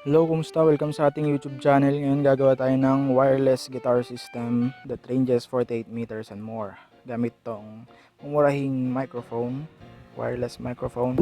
Hello, kumusta? Welcome sa ating YouTube channel. Ngayon gagawa tayo ng wireless guitar system that ranges 48 meters and more. Gamit tong mumurahing microphone, wireless microphone.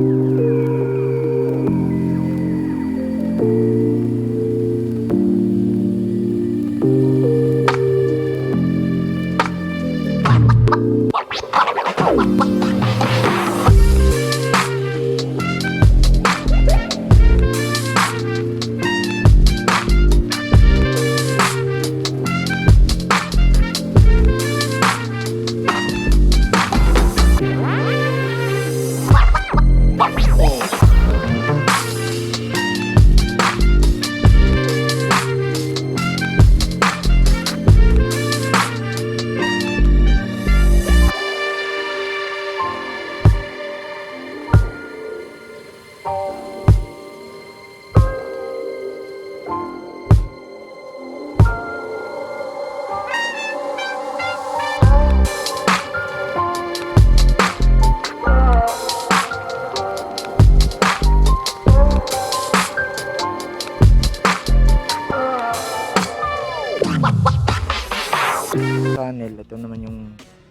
Channel, ito naman yung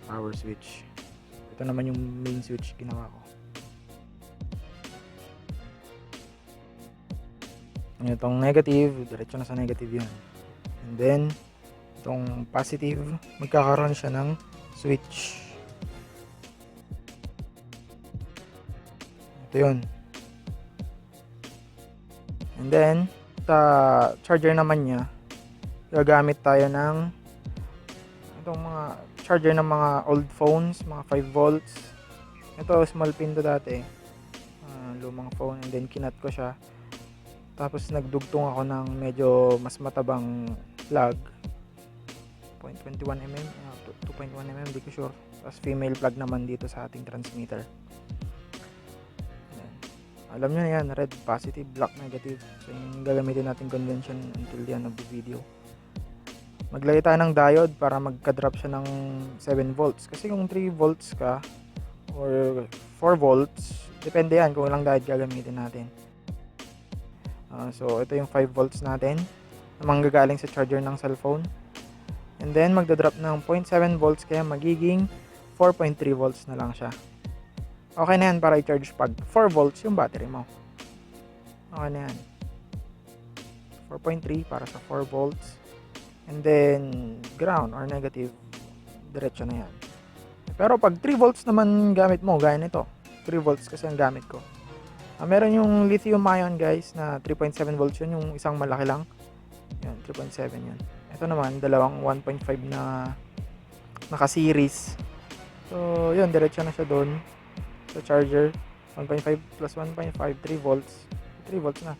power switch. Ito naman yung main switch ginawa ko. Itong negative, diretso na sa negative yan. And then itong positive, magkakaroon siya ng switch. Ito yun. And then sa charger naman niya, gagamit tayo ng itong mga charger ng mga old phones, mga 5 volts. Ito small pin to dati, lumang phone, and then kinat ko siya. Tapos nagdugtong ako ng medyo mas matabang plug, 0.21 mm, 2.1 mm, hindi ko sure. Tapos female plug naman dito sa ating transmitter. Ayan. Alam nyo na yan, red positive, black negative. So yung gagamitin natin convention until the end of the video. Maglagay tayo ng diode para magka-drop siya ng 7 volts. Kasi kung 3 volts ka or 4 volts, depende yan kung ilang diode gagamitin natin. So ito yung 5 volts natin na manggagaling sa charger ng cellphone. And then magda-drop ng 0.7 volts, kaya magiging 4.3 volts na lang siya. Okay na yan para i-charge pag 4 volts yung battery mo. Okay na yan. 4.3 para sa 4 volts. And then ground or negative, diretso na yan. Pero pag 3 volts naman gamit mo, gaya nito, 3 volts kasi ang gamit ko. Meron yung lithium ion guys na 3.7 volts yun, yung isang malaki lang. Yun, 3.7 yun. Ito naman, dalawang 1.5 na naka-series. So yun, diretso na siya doon sa charger. 1.5 plus 1.5, 3 volts. 3 volts na.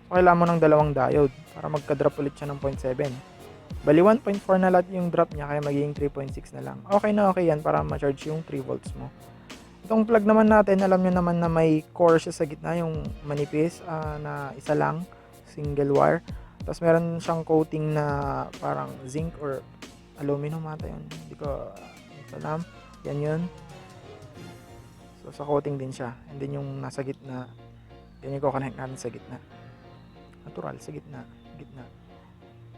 So kailangan mo ng dalawang diode para magka-drop ulit siya ng 0.7. Bali 1.4 na lahat yung drop niya, kaya magiging 3.6 na lang. Okay na okay yan para ma-charge yung 3 volts mo. Itong plug naman natin, alam nyo naman na may core siya sa gitna, yung manipis na isa lang, single wire. Tapos meron siyang coating na parang zinc or aluminum ata yun. Hindi ko alam. Yan yun. So sa coating din siya. And then yung nasa gitna, yan yung connect natin sa gitna. Natural, sa gitna.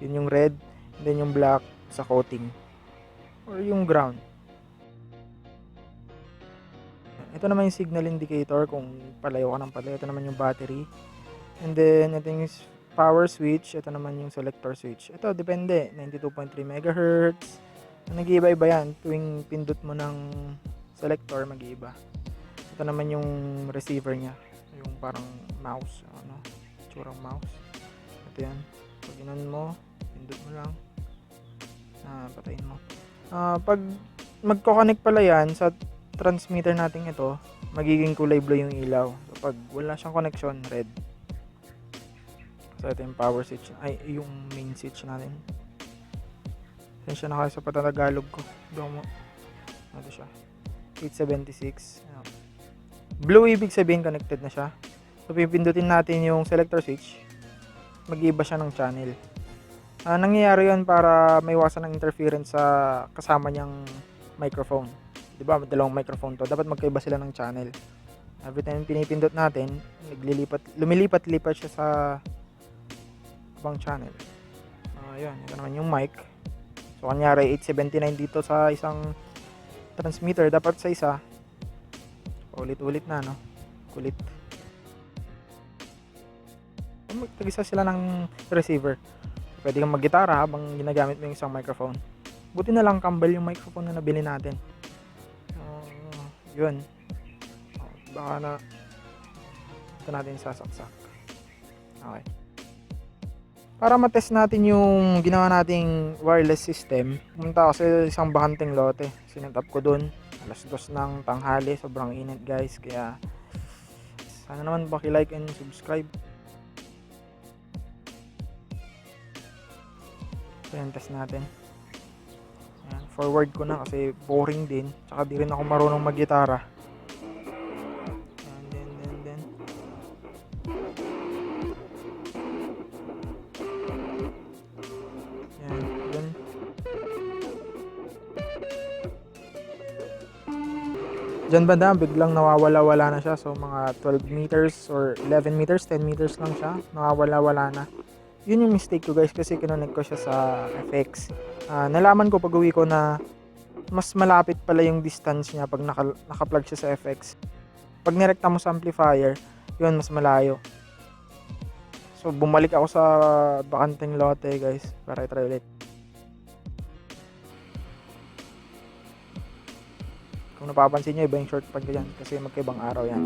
Yun yung red. And then yung black sa coating or yung ground. Ito naman yung signal indicator kung palayo ka ng palayo. Ito naman yung battery. And then ito yung power switch. Ito naman yung selector switch. Ito depende, 92.3 MHz. Nag-iiba-iba yan. Tuwing pindot mo ng selector, mag-iiba. Ito naman yung receiver nya, yung parang mouse, tsurang mouse. Ito yan. Pag inon mo, pindot mo lang, patayin mo. Pag magko-connect pala yan sa transmitter natin ito, magiging kulay blue yung ilaw. So pag wala siyang connection, red. So ito yung power switch, ay yung main switch natin. Pasensya na kayo sa patatagalog ko. Ano siya? 876. Blue ibig sabihin connected na siya. So pipindutin natin yung selector switch. Mag-iiba siya ng channel. Nangyayari yun para maiwasan ng interference sa kasama niyang microphone. Diba? Dalawang microphone to. Dapat magkaiba sila ng channel. Every time pinipindot natin, lumilipat-lipat siya sa ibang channel. Yun. Ito naman yung mic. So, kanyari 879 dito sa isang transmitter. Dapat sa isa, ulit-ulit na, no? Kulit. Tag-isa sila ng receiver. Pwede kang mag-gitara habang ginagamit mo yung isang microphone. Buti na lang kambal yung microphone na nabili natin. Yun. Baka na ito natin sasaksak. Okay. Para matest natin yung ginawa nating wireless system, pumunta ako sa isang bakanteng lote. Sinetap ko dun. 2:00 ng tanghali. Sobrang init guys. Kaya sana naman paki-like and subscribe. So yan, test natin. Ayan, forward ko na kasi boring din. Tsaka di rin ako marunong mag-gitara. Then. Ayan, dun. Diyan banda, biglang nawawala-wala na siya. So mga 12 meters or 11 meters, 10 meters lang siya. Nawawala-wala na. Yun yung mistake ko guys kasi kinonect ko siya sa FX. Nalaman ko pag uwi ko na mas malapit pala yung distance niya pag naka-plug siya sa FX. Pag nirekta mo sa amplifier, yun mas malayo. So bumalik ako sa bakanteng lote guys para i-try ulit. Kung napapansin nyo, iba yung short pad ko yan kasi magkaibang araw yan.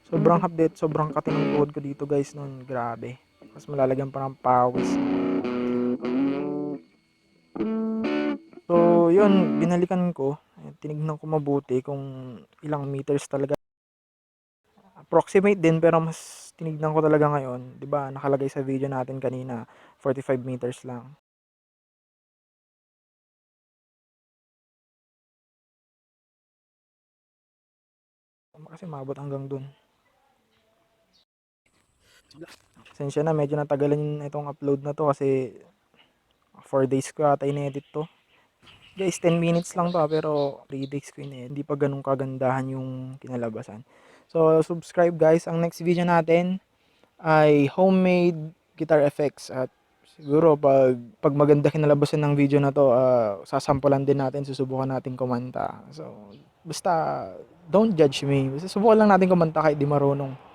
Sobrang hapdet, sobrang kati ng tuhod ko dito guys noon, grabe. Mas malalagyan pa ng pawis. So, yun, binalikan ko. Tinignan ko mabuti kung ilang meters talaga. Approximate din pero mas tinignan ko talaga ngayon. 'Di ba nakalagay sa video natin kanina, 45 meters lang. Kasi maabot hanggang dun. Pasensya na, medyo natagalan itong upload na to kasi 4 days ko ata in-edit to. Guys, 10 minutes lang to pero 3 days ko in-edit. Hindi pa ganun kagandahan yung kinalabasan. So, subscribe guys. Ang next video natin ay homemade guitar effects at siguro pag maganda kinalabasan ng video na to, sasampulan din natin, susubukan natin kumanta. So, basta don't judge me. Basta subukan lang natin kumanta kahit di marunong.